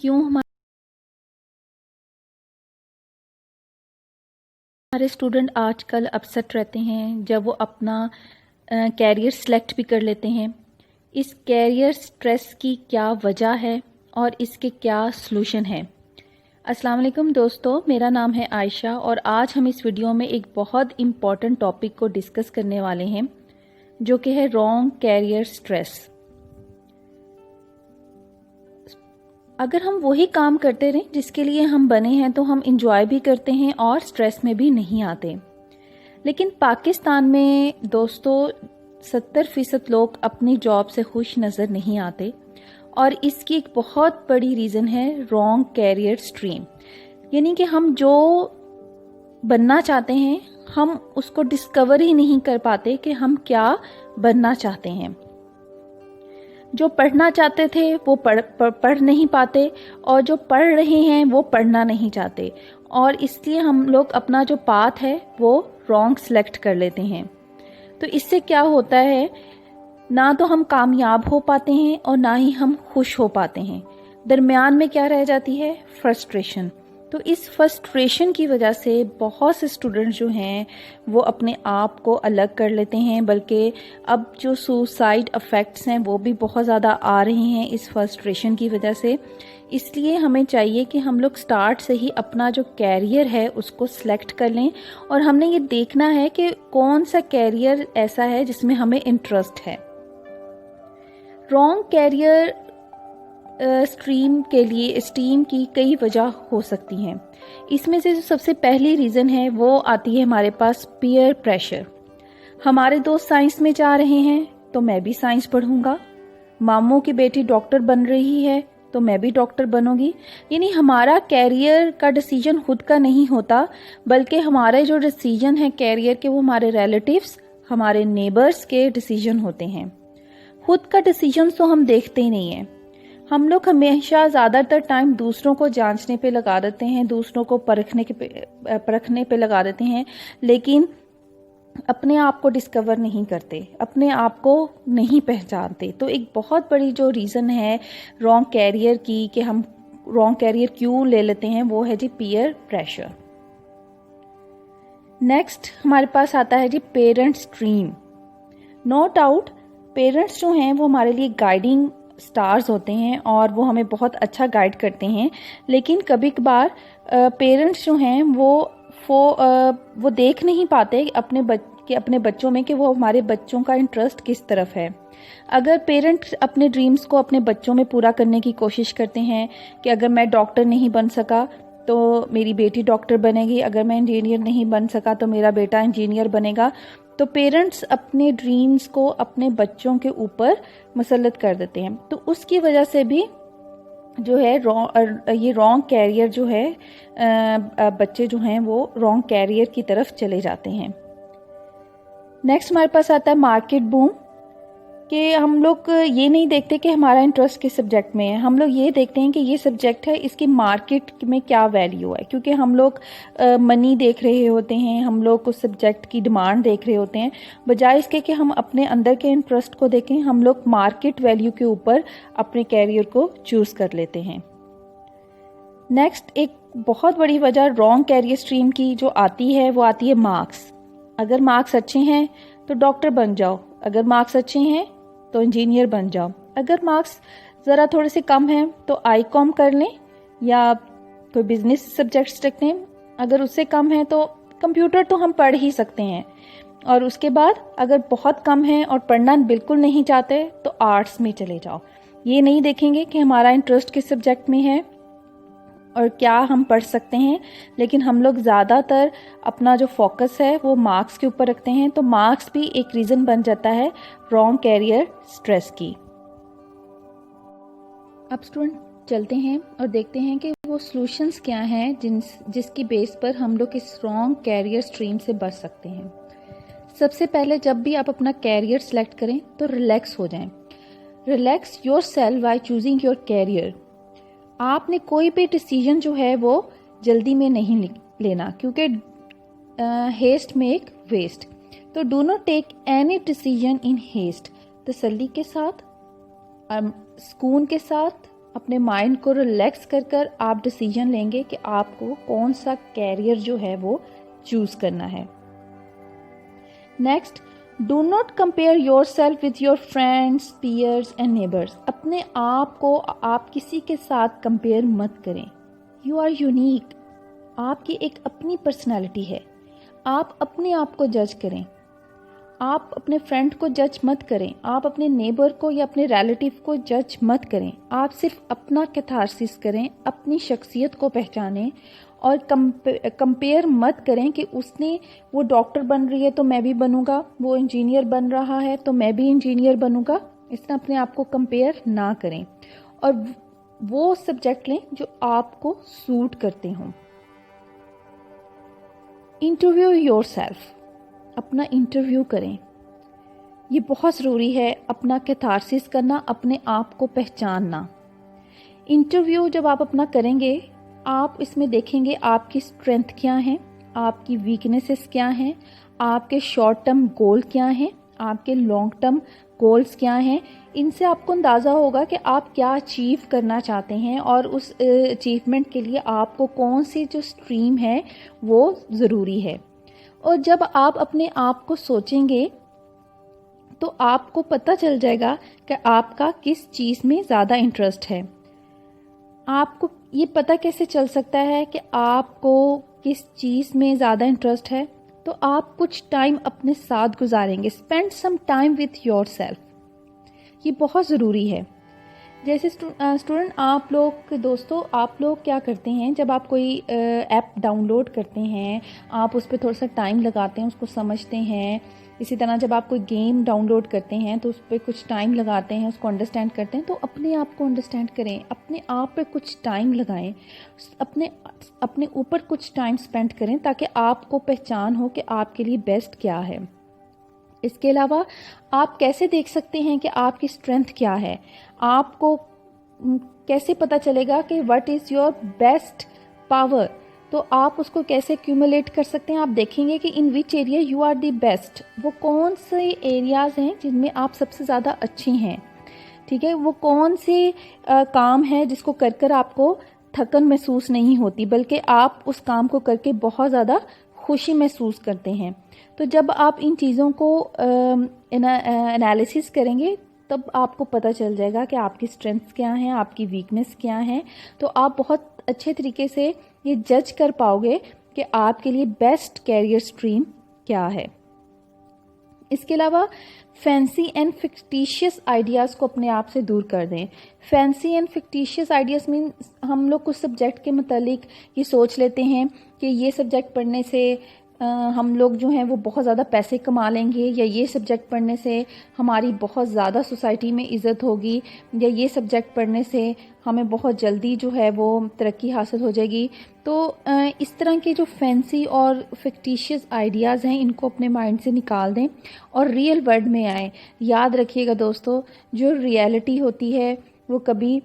क्यों हमारे स्टूडेंट आजकल अपसेट रहते हैं जब वो अपना कैरियर सेलेक्ट भी कर लेते हैं। इस कैरियर स्ट्रेस की क्या वजह है और इसके क्या सलूशन है। अस्सलाम वालेकुम दोस्तों, मेरा नाम है आयशा और आज हम इस वीडियो में एक बहुत इम्पॉर्टेंट टॉपिक को डिस्कस करने वाले हैं जो कि है रॉन्ग कैरियर स्ट्रेस। अगर हम वही काम करते रहें जिसके लिए हम बने हैं तो हम इंजॉय भी करते हैं और स्ट्रेस में भी नहीं आते। लेकिन पाकिस्तान में दोस्तों 70% लोग अपनी जॉब से खुश नज़र नहीं आते और इसकी एक बहुत बड़ी रीज़न है रॉन्ग कैरियर स्ट्रीम। यानी कि हम जो बनना चाहते हैं हम उसको डिस्कवर ही नहीं कर पाते कि हम क्या बनना चाहते हैं। जो पढ़ना चाहते थे वो पढ़ नहीं पाते और जो पढ़ रहे हैं वो पढ़ना नहीं चाहते और इसलिए हम लोग अपना जो पाथ है वो रॉन्ग सेलेक्ट कर लेते हैं। तो इससे क्या होता है, ना तो हम कामयाब हो पाते हैं और ना ही हम खुश हो पाते हैं। दरमियान में क्या रह जाती है, फ्रस्ट्रेशन। तो इस फ्रस्ट्रेशन की वजह से बहुत से स्टूडेंट जो हैं वो अपने आप को अलग कर लेते हैं, बल्कि अब जो सुसाइड इफ़ेक्ट्स हैं वो भी बहुत ज़्यादा आ रहे हैं इस फ्रस्ट्रेशन की वजह से। इसलिए हमें चाहिए कि हम लोग स्टार्ट से ही अपना जो कैरियर है उसको सिलेक्ट कर लें और हमने ये देखना है कि कौन सा कैरियर ऐसा है जिसमें हमें इंटरेस्ट है। रॉन्ग कैरियर स्ट्रीम के लिए स्टीम की कई वजह हो सकती हैं। इसमें से जो सबसे पहली रीज़न है वो आती है हमारे पास पीयर प्रेशर। हमारे दोस्त साइंस में जा रहे हैं तो मैं भी साइंस पढ़ूंगा, मामू की बेटी डॉक्टर बन रही है तो मैं भी डॉक्टर बनूंगी। यानी हमारा कैरियर का डिसीजन खुद का नहीं होता, बल्कि हमारे जो डिसीजन है कैरियर के वो हमारे रिलेटिव्स, हमारे नेबर्स के डिसीजन होते हैं। खुद का डिसीजन तो हम देखते ही नहीं है। हम लोग हमेशा ज़्यादातर टाइम दूसरों को जांचने पे लगा देते हैं, दूसरों को परखने पे लगा देते हैं, लेकिन अपने आप को डिस्कवर नहीं करते, अपने आप को नहीं पहचानते। तो एक बहुत बड़ी जो रीज़न है रॉन्ग कैरियर की कि हम रॉन्ग कैरियर क्यों ले लेते हैं वो है जी पीयर प्रेशर। नेक्स्ट हमारे पास आता है जी parents dream. No doubt parents जो हैं वो हमारे लिए गाइडिंग स्टार्स होते हैं और वो हमें बहुत अच्छा गाइड करते हैं, लेकिन कभी कभार पेरेंट्स जो हैं वो देख नहीं पाते अपने बच्चों में कि वो हमारे बच्चों का इंटरेस्ट किस तरफ है। अगर पेरेंट्स अपने ड्रीम्स को अपने बच्चों में पूरा करने की कोशिश करते हैं कि अगर मैं डॉक्टर नहीं बन सका तो मेरी बेटी डॉक्टर बनेगी, अगर मैं इंजीनियर नहीं बन सका तो मेरा बेटा इंजीनियर बनेगा, तो पेरेंट्स अपने ड्रीम्स को अपने बच्चों के ऊपर मुसल्लत कर देते हैं। तो उसकी वजह से भी जो है ये रॉन्ग कैरियर जो है बच्चे जो हैं वो रॉन्ग कैरियर की तरफ चले जाते हैं। नेक्स्ट हमारे पास आता है मार्केट बूम, कि हम लोग ये नहीं देखते कि हमारा इंटरेस्ट किस सब्जेक्ट में है, हम लोग ये देखते हैं कि ये सब्जेक्ट है, इसकी मार्केट में क्या वैल्यू है। क्योंकि हम लोग मनी देख रहे होते हैं, हम लोग उस सब्जेक्ट की डिमांड देख रहे होते हैं, बजाय इसके कि हम अपने अंदर के इंटरेस्ट को देखें, हम लोग मार्केट वैल्यू के ऊपर अपने कैरियर को चूज़ कर लेते हैं। नेक्स्ट एक बहुत बड़ी वजह रॉन्ग कैरियर स्ट्रीम की जो आती है वो आती है मार्क्स। अगर मार्क्स अच्छे हैं तो डॉक्टर बन जाओ, अगर मार्क्स अच्छे हैं तो इंजीनियर बन जाओ, अगर मार्क्स ज़रा थोड़े से कम हैं तो आईकॉम कर लें या कोई बिजनेस सब्जेक्ट्स रख लें, अगर उससे कम है तो कंप्यूटर तो हम पढ़ ही सकते हैं, और उसके बाद अगर बहुत कम है और पढ़ना बिल्कुल नहीं चाहते तो आर्ट्स में चले जाओ। ये नहीं देखेंगे कि हमारा इंटरेस्ट किस सब्जेक्ट में है और क्या हम पढ़ सकते हैं, लेकिन हम लोग ज़्यादातर अपना जो फोकस है वो मार्क्स के ऊपर रखते हैं। तो मार्क्स भी एक रीज़न बन जाता है रॉन्ग कैरियर स्ट्रेस की। अब स्टूडेंट चलते हैं और देखते हैं कि वो सॉल्यूशंस क्या हैं जिसकी बेस पर हम लोग इस रॉन्ग कैरियर स्ट्रीम से बच सकते हैं। सबसे पहले जब भी आप अपना कैरियर सेलेक्ट करें तो रिलैक्स हो जाएं। Relax yourself by choosing your career. आपने कोई भी डिसीजन जो है वो जल्दी में नहीं लेना, क्योंकि हेस्ट मेक वेस्ट। तो do not take any decision in haste. तसल्ली के साथ, सुकून के साथ अपने माइंड को रिलैक्स कर कर आप डिसीजन लेंगे कि आपको कौन सा कैरियर जो है वो चूज करना है। Next, do not compare yourself with your friends, peers and neighbours. अपने आप को आप किसी के साथ कंपेयर मत करें। You are unique. आपकी एक अपनी पर्सनैलिटी है। आप अपने आप को जज करें। आप अपने फ्रेंड को जज मत करें। आप अपने नेबर को या अपने रिलेटिव को जज मत करें। आप सिर्फ अपना कैथारसिस करें, अपनी शख्सियत को पहचानें और कंपेयर मत करें कि उसने वो डॉक्टर बन रही है तो मैं भी बनूंगा, वो इंजीनियर बन रहा है तो मैं भी इंजीनियर बनूंगा। इस तरह अपने आप को कंपेयर ना करें और वो सब्जेक्ट लें जो आपको सूट करते हों। Interview yourself. अपना इंटरव्यू करें। ये बहुत ज़रूरी है, अपना कैथारसिस करना, अपने आप को पहचानना। इंटरव्यू जब आप अपना करेंगे, आप इसमें देखेंगे आपकी स्ट्रेंथ क्या है, आपकी वीकनेसेस क्या हैं, आपके शॉर्ट टर्म गोल क्या हैं, आपके लॉन्ग टर्म गोल्स क्या हैं। इनसे आपको अंदाज़ा होगा कि आप क्या अचीव करना चाहते हैं और उस अचीवमेंट के लिए आपको कौन सी जो स्ट्रीम है वो ज़रूरी है। और जब आप अपने आप को सोचेंगे तो आपको पता चल जाएगा कि आपका किस चीज़ में ज़्यादा इंटरेस्ट है। आपको ये पता कैसे चल सकता है कि आपको किस चीज़ में ज़्यादा इंटरेस्ट है? तो आप कुछ टाइम अपने साथ गुजारेंगे। Spend some time with yourself. ये बहुत ज़रूरी है। जैसे स्टूडेंट आप लोग, दोस्तों, आप लोग क्या करते हैं, जब आप कोई ऐप डाउनलोड करते हैं, आप उस पर थोड़ा सा टाइम लगाते हैं, उसको समझते हैं। इसी तरह जब आप कोई गेम डाउनलोड करते हैं तो उस पर कुछ टाइम लगाते हैं, उसको अंडरस्टैंड करते हैं। तो अपने आप को अंडरस्टैंड करें, अपने आप पे कुछ टाइम लगाएं, अपने ऊपर कुछ टाइम स्पेंड करें ताकि आपको पहचान हो कि आपके लिए बेस्ट क्या है। इसके अलावा आप कैसे देख सकते हैं कि आपकी स्ट्रेंथ क्या है? आपको कैसे पता चलेगा कि what is your best power? तो आप उसको कैसे एक्यूमुलेट कर सकते हैं? आप देखेंगे कि in which area you are the best. वो कौन से एरियाज़ हैं जिनमें आप सबसे ज़्यादा अच्छी हैं, ठीक है? वो कौन से काम है जिसको कर कर आपको थकन महसूस नहीं होती, बल्कि आप उस काम को करके बहुत ज़्यादा खुशी महसूस करते हैं। तो जब आप इन चीज़ों को एनालिसिस करेंगे तब आपको पता चल जाएगा कि आपकी स्ट्रेंथ्स क्या हैं, आपकी वीकनेस क्या हैं। तो आप बहुत अच्छे तरीके से ये जज कर पाओगे कि आपके लिए बेस्ट कैरियर स्ट्रीम क्या है। इसके अलावा फैंसी एंड फिक्टिशियस आइडियाज़ को अपने आप से दूर कर दें। Fancy and fictitious ideas mean हम लोग कुछ सब्जेक्ट के मतलब ये सोच लेते हैं कि ये सब्जेक्ट पढ़ने से हम लोग जो हैं वो बहुत ज़्यादा पैसे कमा लेंगे, या ये सब्जेक्ट पढ़ने से हमारी बहुत ज़्यादा सोसाइटी में इज़्ज़त होगी, या ये सब्जेक्ट पढ़ने से हमें बहुत जल्दी जो है वो तरक्की हासिल हो जाएगी। तो इस तरह के जो फैंसी और फिक्टिशियस आइडियाज़ हैं इनको अपने माइंड से निकाल दें और रियल वर्ल्ड में आएँ। याद रखिएगा दोस्तों, जो रियलिटी होती है वो कभी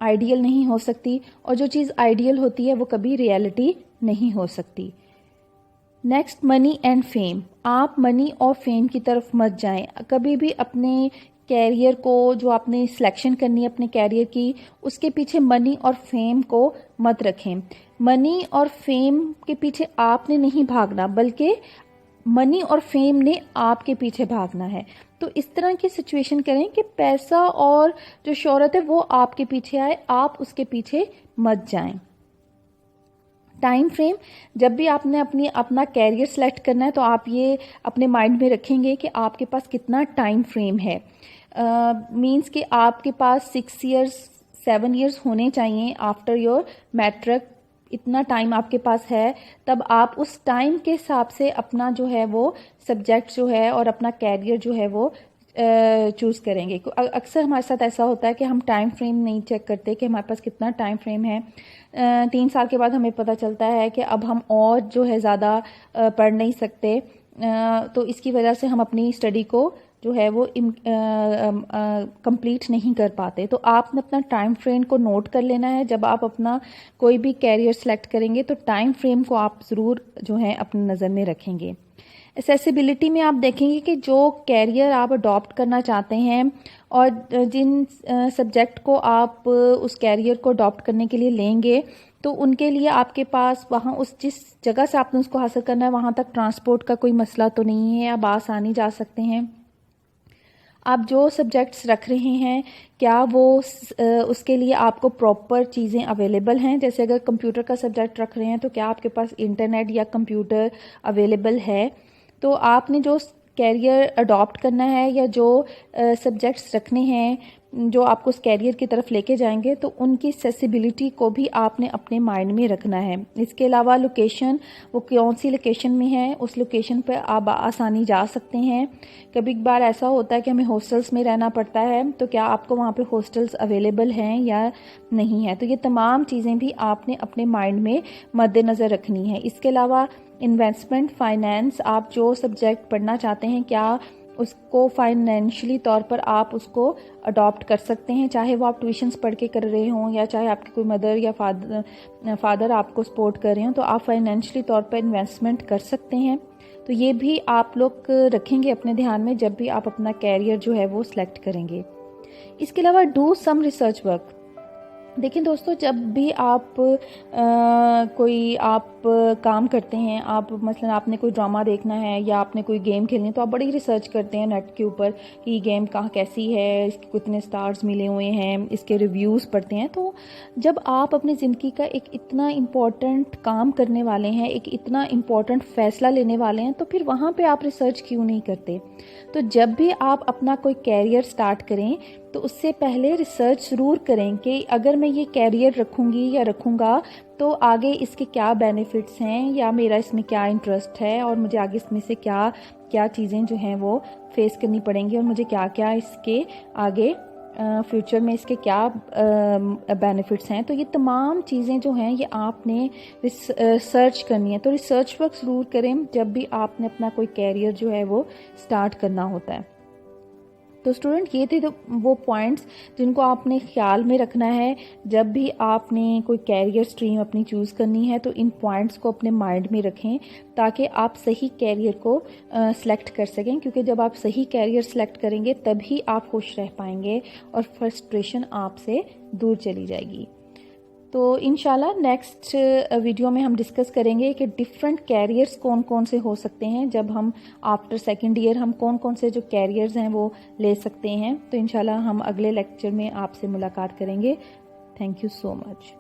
आइडियल नहीं हो सकती, और जो चीज़ आइडियल होती है वो कभी रियलिटी नहीं हो सकती। Next, money and fame. आप मनी और फेम की तरफ मत जाएं। कभी भी अपने कैरियर को, जो आपने सिलेक्शन करनी है अपने कैरियर की, उसके पीछे मनी और फेम को मत रखें। मनी और फेम के पीछे आपने नहीं भागना, बल्कि मनी और फेम ने आपके पीछे भागना है। तो इस तरह की सिचुएशन करें कि पैसा और जो शोहरत है वो आपके पीछे आए, आप उसके पीछे मत जाएं। टाइम फ्रेम, जब भी आपने अपना कैरियर सेलेक्ट करना है तो आप ये अपने माइंड में रखेंगे कि आपके पास कितना टाइम फ्रेम है। मींस कि आपके पास 6 इयर्स 7 इयर्स होने चाहिए आफ्टर योर मैट्रिक। इतना टाइम आपके पास है, तब आप उस टाइम के हिसाब से अपना जो है वो सब्जेक्ट जो है और अपना कैरियर जो है वो चूज़ करेंगे। अक्सर हमारे साथ ऐसा होता है कि हम टाइम फ्रेम नहीं चेक करते कि हमारे पास कितना टाइम फ्रेम है। 3 साल के बाद हमें पता चलता है कि अब हम और जो है ज़्यादा पढ़ नहीं सकते, तो इसकी वजह से हम अपनी स्टडी को जो है वो कंप्लीट नहीं कर पाते। तो आपने अपना टाइम फ्रेम को नोट कर लेना है। जब आप अपना कोई भी कैरियर सेलेक्ट करेंगे तो टाइम फ्रेम को आप ज़रूर जो है अपनी नज़र में रखेंगे। एक्सेसिबिलिटी में आप देखेंगे कि जो कैरियर आप अडॉप्ट करना चाहते हैं और जिन सब्जेक्ट को आप उस कैरियर को अडॉप्ट करने के लिए लेंगे, तो उनके लिए आपके पास वहाँ उस जिस जगह से आपने उसको हासिल करना है वहाँ तक ट्रांसपोर्ट का कोई मसला तो नहीं है, आप आसानी जा सकते हैं। आप जो सब्जेक्ट्स रख रहे हैं क्या वो उसके लिए आपको प्रॉपर चीज़ें अवेलेबल हैं। जैसे अगर कंप्यूटर का सब्जेक्ट रख रहे हैं तो क्या आपके पास इंटरनेट या कंप्यूटर अवेलेबल है। तो आपने जो कैरियर अडॉप्ट करना है या जो सब्जेक्ट्स रखने हैं जो आपको उस कैरियर की तरफ लेके जाएंगे, तो उनकी एक्सेसिबिलिटी को भी आपने अपने माइंड में रखना है। इसके अलावा लोकेशन, वो कौन सी लोकेशन में है, उस लोकेशन पर आप आसानी जा सकते हैं। कभी बार ऐसा होता है कि हमें हॉस्टल्स में रहना पड़ता है, तो क्या आपको वहाँ पे हॉस्टल्स अवेलेबल हैं या नहीं है। तो ये तमाम चीज़ें भी आपने अपने माइंड में मद्देनज़र रखनी है। इसके अलावा इन्वेस्टमेंट, फाइनेंस, आप जो सब्जेक्ट पढ़ना चाहते हैं क्या उसको फाइनेंशियली तौर पर आप उसको अडॉप्ट कर सकते हैं, चाहे वो आप ट्यूशन्स पढ़ के कर रहे हों या चाहे आपकी कोई मदर या फादर आपको सपोर्ट कर रहे हों, तो आप फाइनेंशियली तौर पर इन्वेस्टमेंट कर सकते हैं। तो ये भी आप लोग रखेंगे अपने ध्यान में जब भी आप अपना कैरियर जो है वो सिलेक्ट करेंगे। इसके अलावा डू सम रिसर्च वर्क। देखिए दोस्तों, जब भी आप कोई काम करते हैं, आप मसलन आपने कोई ड्रामा देखना है या आपने कोई गेम खेलनी है, तो आप बड़ी रिसर्च करते हैं नेट के ऊपर कि ये गेम कहाँ कैसी है, इसके कितने स्टार्स मिले हुए हैं, इसके रिव्यूज़ पढ़ते हैं। तो जब आप अपनी ज़िंदगी का एक इतना इम्पॉर्टेंट काम करने वाले हैं, एक इतना इम्पॉर्टेंट फ़ैसला लेने वाले हैं, तो फिर वहाँ पर आप रिसर्च क्यों नहीं करते। तो जब भी आप अपना कोई कैरियर स्टार्ट करें तो उससे पहले रिसर्च ज़रूर करें कि अगर मैं ये कैरियर रखूँगी या रखूँगा तो आगे इसके क्या बेनिफिट्स हैं या मेरा इसमें क्या इंटरेस्ट है और मुझे आगे इसमें से क्या क्या चीज़ें जो हैं वो फेस करनी पड़ेंगी और मुझे क्या क्या इसके आगे फ्यूचर में इसके क्या बेनिफिट्स हैं। तो ये तमाम चीज़ें जो हैं ये आपने रिसर्च करनी है। तो रिसर्च वर्क ज़रूर करें जब भी आपने अपना कोई कैरियर जो है वो स्टार्ट करना होता है। तो स्टूडेंट, ये थे तो वो पॉइंट्स जिनको आपने ख्याल में रखना है जब भी आपने कोई कैरियर स्ट्रीम अपनी चूज़ करनी है। तो इन पॉइंट्स को अपने माइंड में रखें ताकि आप सही कैरियर को सिलेक्ट कर सकें, क्योंकि जब आप सही कैरियर सिलेक्ट करेंगे तभी आप खुश रह पाएंगे और फ्रस्ट्रेशन आपसे दूर चली जाएगी। तो इंशाल्लाह नेक्स्ट वीडियो में हम डिस्कस करेंगे कि डिफरेंट कैरियर्स कौन कौन से हो सकते हैं। जब हम आफ्टर सेकेंड ईयर हम कौन कौन से जो कैरियर्स हैं वो ले सकते हैं। तो इंशाल्लाह हम अगले लेक्चर में आपसे मुलाकात करेंगे। Thank you so much.